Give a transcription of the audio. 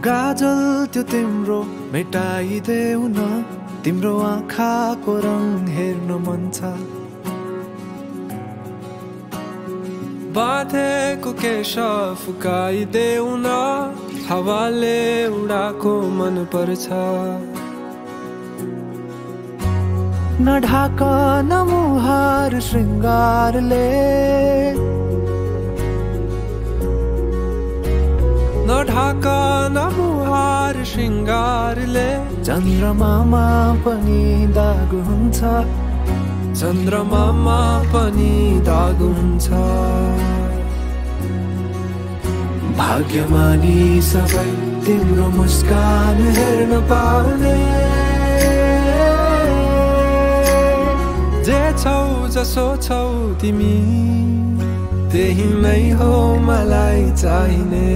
गाजल त्यो तिम्रो मेटाइदेऊ न तिम्रो आँखाको रङ हेर्न मन छ बाँधेको केश फुकाइदेऊ न हावाले उडाको मन पर्छ नढाक न मुहार श्रृङ्गारले नढाक न मुहार श्रृङ्गारले चन्द्रमामा पनि दाग हुन्छ चन्द्रमामा पनि दाग हुन्छ भाग्यमानी सबै तिम्रो मुस्कान हेर्न पाउने जे छौ जसो छौ तिमी त्यही नै हो मलाई चाहिने